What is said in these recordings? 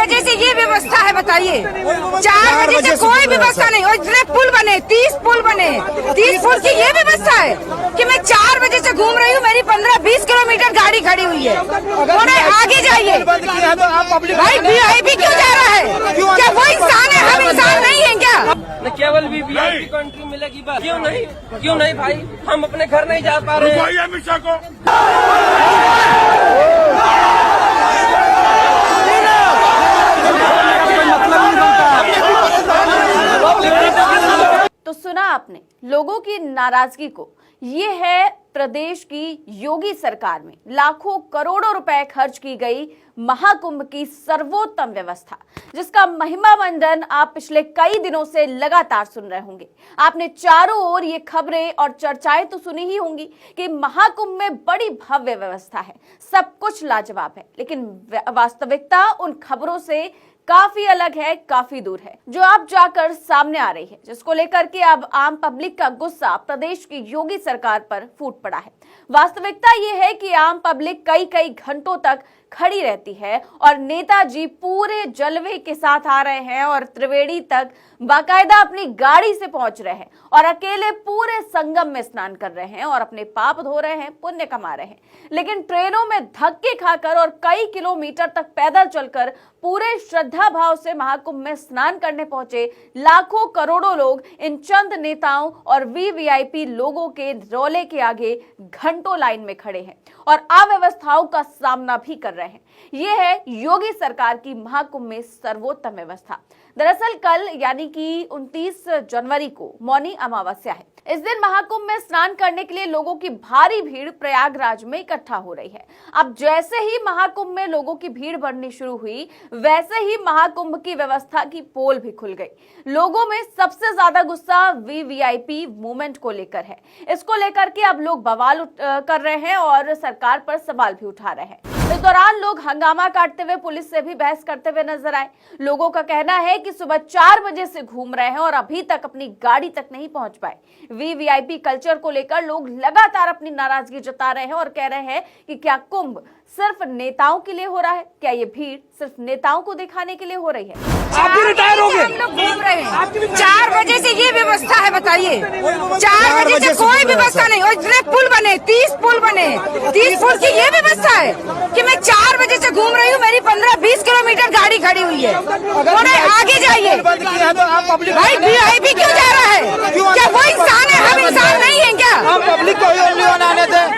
बजे से ये व्यवस्था है, बताइए। 4 बजे से कोई व्यवस्था नहीं। और इतने पुल बने, 30 पुल बने, 30 पुल की ये व्यवस्था है कि मैं 4 बजे से घूम रही हूँ, मेरी 15-20 किलोमीटर गाड़ी खड़ी हुई है। थोड़े आगे जाइए भाई, वीआईपी क्यों जा रहा है? क्या वो इंसान है? हम इंसान नहीं है क्या? केवल वीवीआईपी को एंट्री मिलेगी बस। क्यों नहीं भाई, हम अपने घर नहीं जा पा रहे हैं। अमित शाह को तो सुना आपने लोगों की नाराजगी को। ये है प्रदेश की योगी सरकार में लाखों करोड़ों रुपए खर्च की गई महाकुंभ की सर्वोत्तम व्यवस्था, जिसका महिमा मंडन आप पिछले कई दिनों से लगातार सुन रहे होंगे। आपने चारों ओर ये खबरें और चर्चाएं तो सुनी ही होंगी कि महाकुंभ में बड़ी भव्य व्यवस्था है, सब कुछ लाजवाब है, लेकिन वास्तविकता उन खबरों से काफी अलग है, काफी दूर है, जो अब जाकर सामने आ रही है, जिसको लेकर के अब आम पब्लिक का गुस्सा प्रदेश की योगी सरकार पर फूट पड़ा है। वास्तविकता ये है कि आम पब्लिक कई कई घंटों तक खड़ी रहती है और नेताजी पूरे जलवे के साथ आ रहे हैं और त्रिवेणी तक बाकायदा अपनी गाड़ी से पहुंच रहे हैं और अकेले पूरे संगम में स्नान कर रहे हैं और अपने पाप धो रहे हैं, पुण्य कमा रहे हैं। लेकिन ट्रेनों में धक्के खाकर और कई किलोमीटर तक पैदल चलकर पूरे श्रद्धा भाव से महाकुंभ में स्नान करने पहुंचे लाखों करोड़ों लोग इन चंद नेताओं और वीवीआईपी लोगों के रौले के आगे घंटों लाइन में खड़े हैं और अव्यवस्थाओं का सामना भी कर रहे हैं। ये है योगी सरकार की महाकुंभ में सर्वोत्तम व्यवस्था। दरअसल कल यानी कि 29 जनवरी को मौनी अमावस्या है। इस दिन महाकुंभ में स्नान करने के लिए लोगों की भारी भीड़ प्रयागराज में इकट्ठा हो रही है। अब जैसे ही महाकुंभ में लोगों की भीड़ बढ़नी शुरू हुई, वैसे ही महाकुंभ की व्यवस्था की पोल भी खुल गई। लोगों में सबसे ज्यादा गुस्सा वीवीआईपी मूवमेंट को लेकर है। इसको लेकर के अब लोग बवाल कर रहे हैं और सरकार पर सवाल भी उठा रहे हैं। इस दौरान लोग हंगामा काटते हुए पुलिस से भी बहस करते हुए नजर आए। लोगों का कहना है कि सुबह 4 बजे से घूम रहे हैं और अभी तक अपनी गाड़ी तक नहीं पहुंच पाए। वीवीआईपी कल्चर को लेकर लोग लगातार अपनी नाराजगी जता रहे हैं और कह रहे हैं कि क्या कुंभ सिर्फ नेताओं के लिए हो रहा है? क्या ये भीड़ सिर्फ नेताओं को दिखाने के लिए हो रही है? आप भी रिटायर हो गए, हम लोग घूम रहे हैं। 4 बजे से ये व्यवस्था है, बताइए। 4 बजे से कोई व्यवस्था नहीं। और इतने पुल बने, 30 पुल बने, 30 पुल की ये व्यवस्था है कि मैं 4 बजे से घूम रही हूँ, मेरी 15-20 किलोमीटर गाड़ी खड़ी हुई है। थोड़े आगे जाइए भाई, वीआईपी क्यों जा रहा है? क्या वो इंसान है? हम इंसान नहीं है क्या? हम पब्लिक को आने थे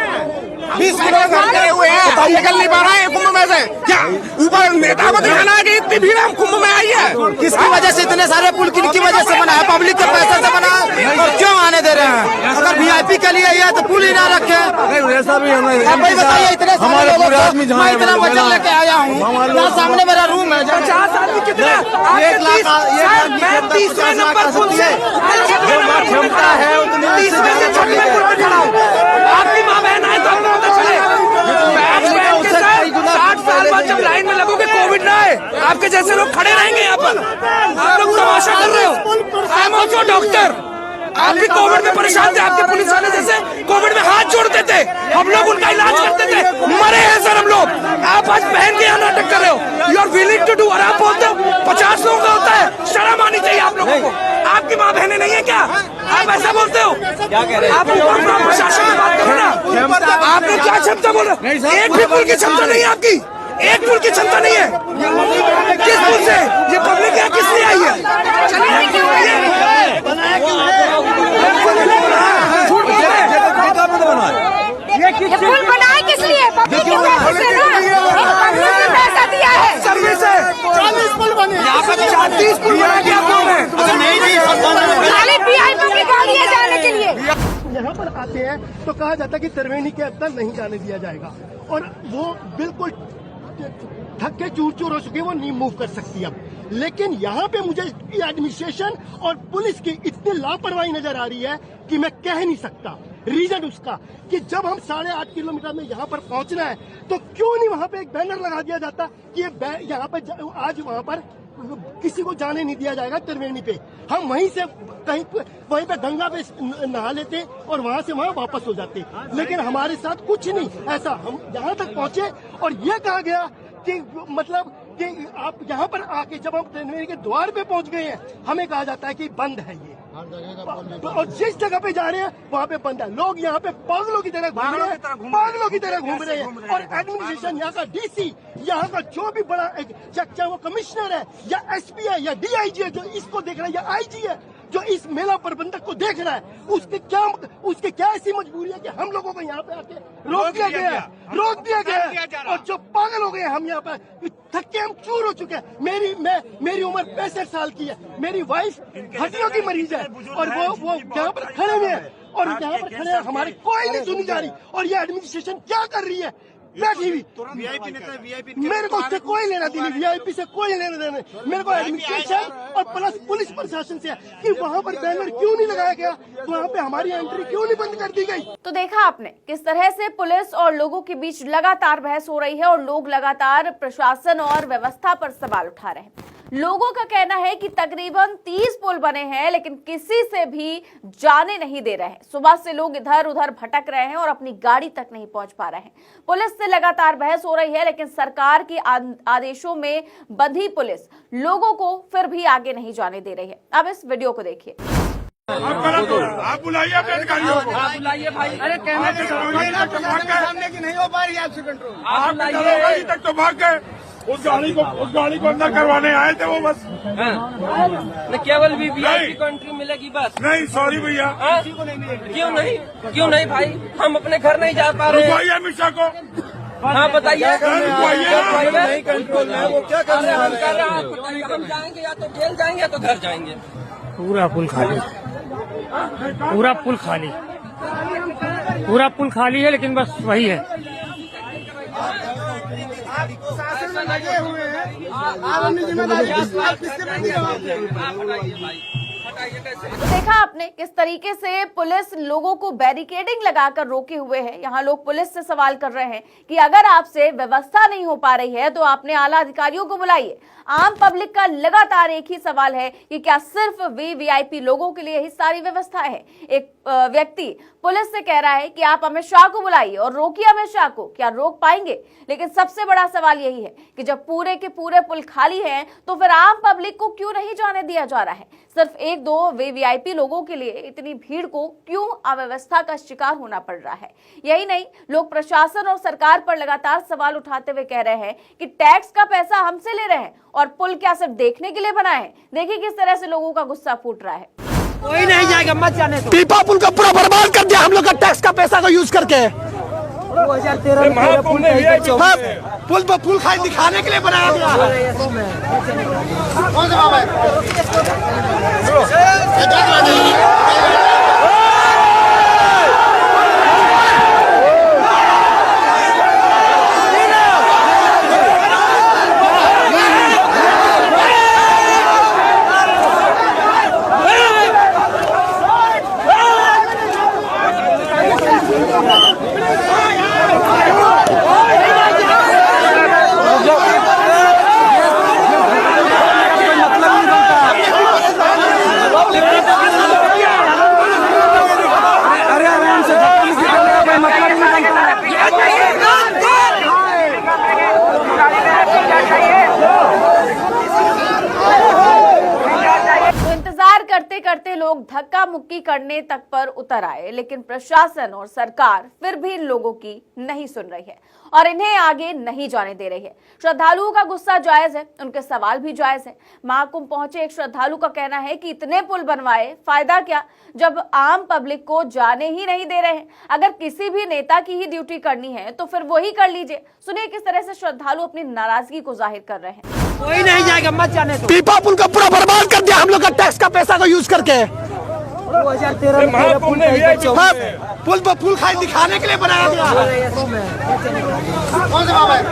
20 किलोमीटर हुए हैं, निकल नहीं पा रहा है कुंभ में से। क्या ऊपर नेता को दिखाना है कि इतनी भीड़ हम कुंभ में आई है? किसकी वजह से इतने सारे पुल किनकी वजह से बना है? पब्लिक के पैसे से बना है और क्यों आने दे रहे हैं? अगर वीआईपी के लिए है तो पुल ही ना रखे। ऐसा भी भाई बताइए, इतने सारे लोग मैं इतना वजन लेके आया हूँ, यहाँ सामने मेरा रूम है। 50 आदमी कितना? 1 लाख 30 नंबर पुल से क्षमता है उतनी। आपकी माँ बहन आए तो 60 साल बाद जब लाइन में लगोगे कोविड ना आए, आपके जैसे लोग खड़े रहेंगे यहाँ पर। आप लोग तमाशा कर रहे हो। I am also doctor. आप भी कोविड में परेशान थे, आपके पुलिस वाले जैसे कोविड में हाथ जोड़ते थे, हम लोग उनका इलाज करते थे, मरे हैं सर हम लोग। आप आज बहन के यहाँ नाटक कर रहे हो। You are willing to do, और आप बोलते हो 50 लोगों का होता है, शर्म आनी चाहिए आप लोगों को। आपकी माँ बहनें नहीं है क्या? आप ऐसा बोलते हो? क्या कह रहे हैं आप? प्रशासन में बात करो ना। आपने क्या क्षमता बोल रहे हो? एक भी पुल की क्षमता नहीं है आपकी, एक पुल की क्षमता नहीं है। किस पुल से ये पब्लिक यहाँ किस लिए आई है? ये पुल बनाए किस लिए? पब्लिक के पैसा दिया है। सर्विस है, 40 पुल बने, यहाँ पर 30 पुल बना दिया जाने के लिए। यहाँ पर आते हैं तो कहा जाता है कि त्रिवेणी के अंदर नहीं जाने दिया जाएगा, और वो बिल्कुल थक के चूर चूर हो चुके, वो नहीं मूव कर सकती अब। लेकिन यहाँ पे मुझे एडमिनिस्ट्रेशन और पुलिस की इतनी लापरवाही नजर आ रही है कि मैं कह नहीं सकता। रीजन उसका कि जब हम 8.5 किलोमीटर में यहाँ पर पहुँचना है तो क्यों नहीं वहाँ पे एक बैनर लगा दिया जाता कि यहाँ पर आज वहाँ पर किसी को जाने नहीं दिया जाएगा त्रिवेणी पे। हम वहीं से कहीं वहीं पे गंगा पे नहा लेते और वहाँ से वहाँ वापस हो जाते। लेकिन हमारे साथ कुछ नहीं ऐसा। हम यहाँ तक पहुँचे और ये कहा गया कि मतलब ये आप यहाँ पर आके जब हम ट्रेन के द्वार पे पहुंच गए हैं, हमें कहा जाता है कि बंद है ये, और जिस जगह पे जा रहे हैं वहाँ पे बंद है। लोग यहाँ पे पागलों की तरह घूम रहे हैं, पागलों की तरह घूम रहे हैं। और एडमिनिस्ट्रेशन यहाँ का डीसी, यहाँ का जो भी बड़ा चाहे वो कमिश्नर है या एसपी है या डीआईजी है, जो इसको देख रहा है, या आईजी है जो इस मेला प्रबंधक को देख रहा है, उसके क्या ऐसी मजबूरी है कि हम लोगों को यहाँ पे आके रोक दिया गया है। और जो पागल हो गए हम यहाँ पे थके हम चूर हो चुके हैं। मेरी उम्र 65 साल की है, मेरी वाइफ हड्डियों की मरीज है, और वो यहाँ पर खड़े हुए हैं, और यहाँ पर खड़े हैं, हमारे कोई नहीं सुनी जा रही। और ये एडमिनिस्ट्रेशन क्या कर रही है, बैठी हुई। मेरे को उससे कोई लेना देना, वीआईपी से कोई लेना देना, मेरे को एडमिनिस्ट्रेशन और प्लस पुलिस प्रशासन से कि वहाँ पर बैनर क्यों नहीं लगाया गया, वहाँ पे हमारी एंट्री क्यों नहीं बंद कर दी गई। तो देखा आपने किस तरह से पुलिस और लोगों के बीच लगातार बहस हो रही है और लोग लगातार प्रशासन और व्यवस्था पर सवाल उठा रहे हैं। लोगों का कहना है कि तकरीबन 30 पुल बने हैं, लेकिन किसी से भी जाने नहीं दे रहे हैं। सुबह से लोग इधर उधर भटक रहे हैं और अपनी गाड़ी तक नहीं पहुंच पा रहे हैं। पुलिस से लगातार बहस हो रही है, लेकिन सरकार के आदेशों में बंधी पुलिस लोगों को फिर भी आगे नहीं जाने दे रही है। अब इस वीडियो को देखिए। आप बुलाइए अपने अधिकारियों को, आप बुलाइए भाई। अरे सामने की नहीं हो पा रही है आपसे कंट्रोल। आप बुलाइए तक तो भाग गए, उस गाड़ी को अंदर करवाने आए थे वो बस। केवल वीआईपी को एंट्री मिलेगी बस। नहीं सॉरी भैया, क्यों नहीं भाई, हम अपने घर नहीं जा पा रहे हैं। रुकवाइए अमित शाह को। हाँ बताइए, नहीं कंट्रोल है वो, क्या कर रहे हैं? हम जाएंगे या तो जेल जाएंगे या तो घर जाएंगे। पूरा पुल खाली, पूरा पुल खाली, पूरा पुल खाली है, लेकिन बस वही है। लगे हुए हैं, आप अपनी जिम्मेदारी आप किससे बंदी तो देखा आपने किस तरीके से पुलिस लोगों को बैरिकेडिंग लगाकर रोके हुए है। यहाँ लोग पुलिस से सवाल कर रहे हैं कि अगर आपसे व्यवस्था नहीं हो पा रही है तो आपने आला अधिकारियों को बुलाइए। आम पब्लिक का लगातार एक ही सवाल है कि क्या सिर्फ वीआईपी लोगों के लिए ही सारी व्यवस्था है। एक व्यक्ति पुलिस से कह रहा है कि आप अमित शाह को बुलाइए और रोकिए अमित शाह को, क्या रोक पाएंगे? लेकिन सबसे बड़ा सवाल यही है कि जब पूरे के पूरे पुल खाली हैं तो फिर आम पब्लिक को क्यों नहीं जाने दिया जा रहा है? सिर्फ एक दो वीआईपी लोगों के लिए इतनी भीड़ को क्यों अव्यवस्था का शिकार होना पड़ रहा है? यही नहीं, लोग प्रशासन और सरकार पर लगातार सवाल उठाते हुए कह रहे हैं कि टैक्स का पैसा हमसे ले रहे हैं और पुल क्या सिर्फ देखने के लिए बना है? देखिए किस तरह से लोगों का गुस्सा फूट रहा है। कोई नहीं जाएगा, मत जाने दो। पीपा पुल का पूरा बर्बाद कर दिया हम लोग का टैक्स का पैसा का यूज करके। 2013 में पुल पर पुल खाली दिखाने के लिए बनाया गया। कौन सा बाबा है? करते करते लोग धक्का मुक्की करने तक पर उतर आए, लेकिन प्रशासन और सरकार फिर भी इन लोगों की नहीं सुन रही है और इन्हें आगे नहीं जाने दे रही है। श्रद्धालुओं का गुस्सा जायज है, उनके सवाल भी जायज है। महाकुंभ पहुंचे एक श्रद्धालु का कहना है कि इतने पुल बनवाए फायदा क्या, जब आम पब्लिक को जाने ही नहीं दे रहे हैं। अगर किसी भी नेता की ही ड्यूटी करनी है तो फिर वही कर लीजिए। सुनिए किस तरह से श्रद्धालु अपनी नाराजगी को जाहिर कर रहे हैं। कोई नहीं जाएगा, मत जाने दो। पीपा पुल का पूरा बर्बाद कर दिया हम लोग का टैक्स का पैसा का यूज करके। 2013 में पुल पर पुल खाली दिखाने के लिए बनाया गया। कौन सा बाबा है?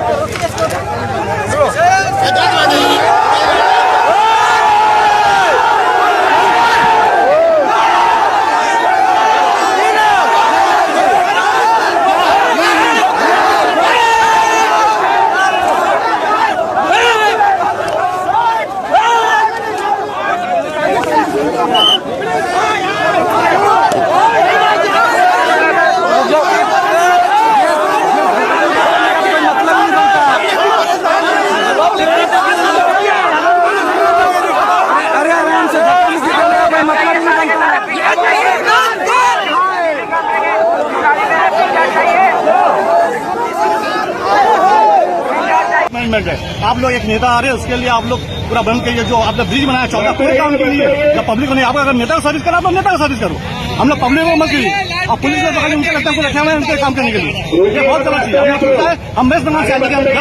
आप लोग एक नेता आ रहे हैं, उसके लिए आप लोग पूरा बंद करिए। जो आपने ब्रिज बनाया चौका पूरे काम के लिए, जब पब्लिक को नहीं, आपका अगर नेता को सर्विस करा, आप लोग नेता को सर्विस करो। हम लोग पब्लिक को मत करिए। अब पुलिस को तो उनके लगता है रखे हुए हैं उनके काम करने के लिए, ये बहुत गलत चीज है। हमें लगता है हम वेस्ट बंगाल से आए,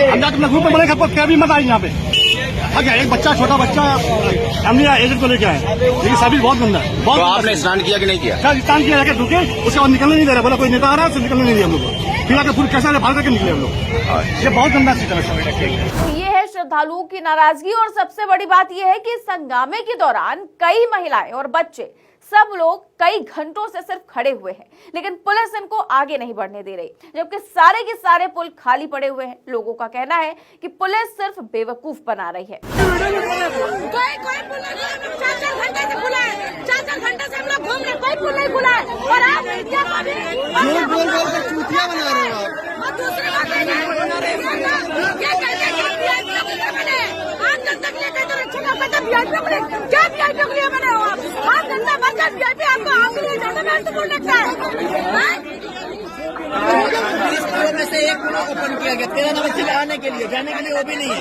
हम जाकर अपना ग्रुप में बने, क्या भी मत आए यहाँ पे। अच्छा, एक बच्चा, छोटा बच्चा फैमिली एजेंट को लेके आए, लेकिन सर्विस बहुत गंदा है। बहुत आपने स्नान किया कि नहीं किया? स्नान किया जाके रुके, उसके बाद निकलने नहीं दे रहा। बोला कोई नेता आ रहा है, उससे निकलने नहीं दिया हम लोग को। फिर आके पूरी कैसा भाग करके निकले हम लोग। ये बहुत गंदा सिस्टम है। ये है श्रद्धालुओं की नाराजगी और सबसे बड़ी बात यह है कि इस हंगामे के दौरान कई महिलाएं और बच्चे सब लोग कई घंटों से सिर्फ खड़े हुए हैं, लेकिन पुलिस इनको आगे नहीं बढ़ने दे रही, जबकि सारे के सारे पुल खाली पड़े हुए हैं। लोगों का कहना है कि पुलिस सिर्फ बेवकूफ बना रही है। कोई पुल नहीं, 4-4 घंटे से खुला है, 4-4 घंटे से हम लोग घूम रहे, कोई पुल नहीं खुला है। और आप मीडिया को भी बोल कर चूतिया बना रहे हो। और दूसरी बात है क्या कहते हैं आम जनता के लिए कहते हैं रक्षा का वीआईपी के लिए, क्या वीआईपी के लिए बने हो आप? आम जनता बनकर वीआईपी आपको आम के लिए ज्यादा महत्वपूर्ण लगता है। में से एक पुल ओपन किया गया 13 नंबर से आने के लिए, जाने के लिए वो भी नहीं है।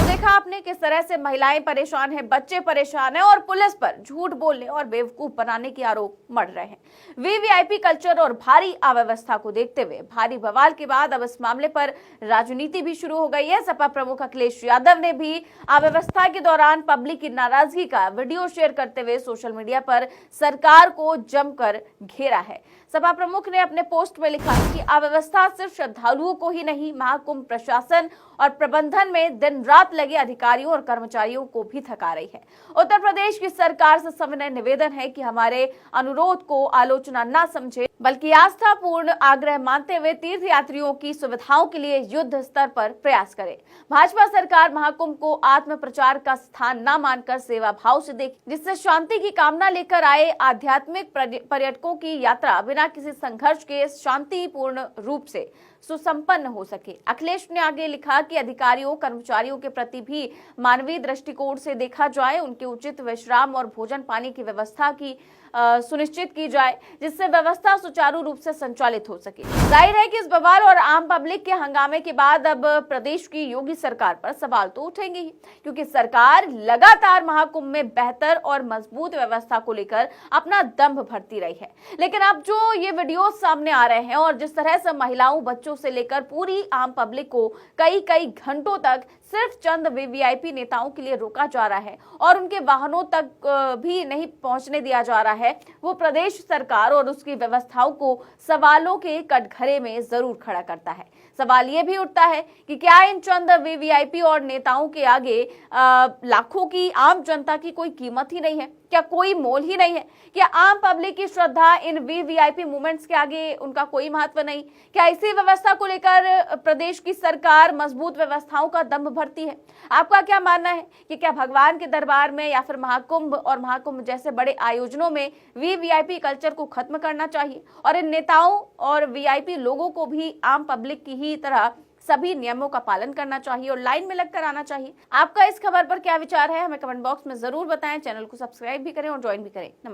देखा आपने किस तरह से महिलाएं परेशान हैं, बच्चे परेशान हैं और पुलिस पर झूठ बोलने और बेवकूफ बनाने के आरोप मढ़ रहे हैं। वीवीआईपी कल्चर और भारी अव्यवस्था को देखते हुए भारी बवाल के बाद अब इस मामले पर राजनीति भी शुरू हो गई है। सपा प्रमुख अखिलेश यादव ने भी अव्यवस्था के दौरान पब्लिक की नाराजगी का वीडियो शेयर करते हुए सोशल मीडिया पर सरकार को जमकर घेरा है। सपा प्रमुख ने अपने पोस्ट में लिखा कि अव्यवस्था सिर्फ श्रद्धालुओं को ही नहीं, महाकुंभ प्रशासन और प्रबंधन में दिन रात लगे अधिकारियों और कर्मचारियों को भी थका रही है। उत्तर प्रदेश की सरकार से सविनय निवेदन है कि हमारे अनुरोध को आलोचना न समझे, बल्कि आस्थापूर्ण आग्रह मानते हुए तीर्थ यात्रियों की सुविधाओं के लिए युद्ध स्तर पर प्रयास करे। भाजपा सरकार महाकुंभ को आत्म प्रचार का स्थान न मानकर सेवा भाव से देखे, जिससे शांति की कामना लेकर आए आध्यात्मिक पर्यटकों की यात्रा बिना किसी संघर्ष के शांतिपूर्ण रूप से सुसंपन्न हो सके। अखिलेश ने आगे लिखा कि अधिकारियों कर्मचारियों के प्रति भी मानवीय दृष्टिकोण से देखा जाए, उनके उचित विश्राम और भोजन पानी की व्यवस्था की सुनिश्चित की जाए, जिससे व्यवस्था सुचारू रूप से संचालित हो सके। जाहिर है कि इस बवाल और आम पब्लिक के हंगामे के बाद अब प्रदेश की योगी सरकार पर सवाल तो उठेंगे ही, क्योंकि सरकार लगातार महाकुंभ में बेहतर और मजबूत व्यवस्था को लेकर अपना दम भरती रही है। लेकिन अब जो ये वीडियो सामने आ रहे हैं और जिस तरह से महिलाओं, बच्चों से लेकर पूरी आम पब्लिक को कई घंटों तक सिर्फ चंद वीवीआईपी नेताओं के लिए रोका जा रहा है और उनके वाहनों तक भी नहीं पहुंचने दिया जा रहा है, वो प्रदेश सरकार और उसकी व्यवस्थाओं को सवालों के कटघरे में जरूर खड़ा करता है। सवाल ये भी उठता है कि क्या इन चंद वीवीआईपी और नेताओं के आगे लाखों की आम जनता की कोई कीमत ही नहीं है? क्या कोई मोल ही नहीं है? क्या आम पब्लिक की श्रद्धा इन वीवीआईपी मूवमेंट्स के आगे उनका कोई महत्व नहीं? क्या इसी व्यवस्था को लेकर प्रदेश की सरकार मजबूत व्यवस्थाओं का दम भरती है? आपका क्या मानना है कि क्या भगवान के दरबार में या फिर महाकुंभ और महाकुंभ जैसे बड़े आयोजनों में वीवीआईपी कल्चर को खत्म करना चाहिए और इन नेताओं और वीआईपी लोगों को भी आम पब्लिक की ही तरह सभी नियमों का पालन करना चाहिए और लाइन में लगकर आना चाहिए? आपका इस खबर पर क्या विचार है, हमें कमेंट बॉक्स में जरूर बताएं। चैनल को सब्सक्राइब भी करें और ज्वाइन भी करें। नमस्कार।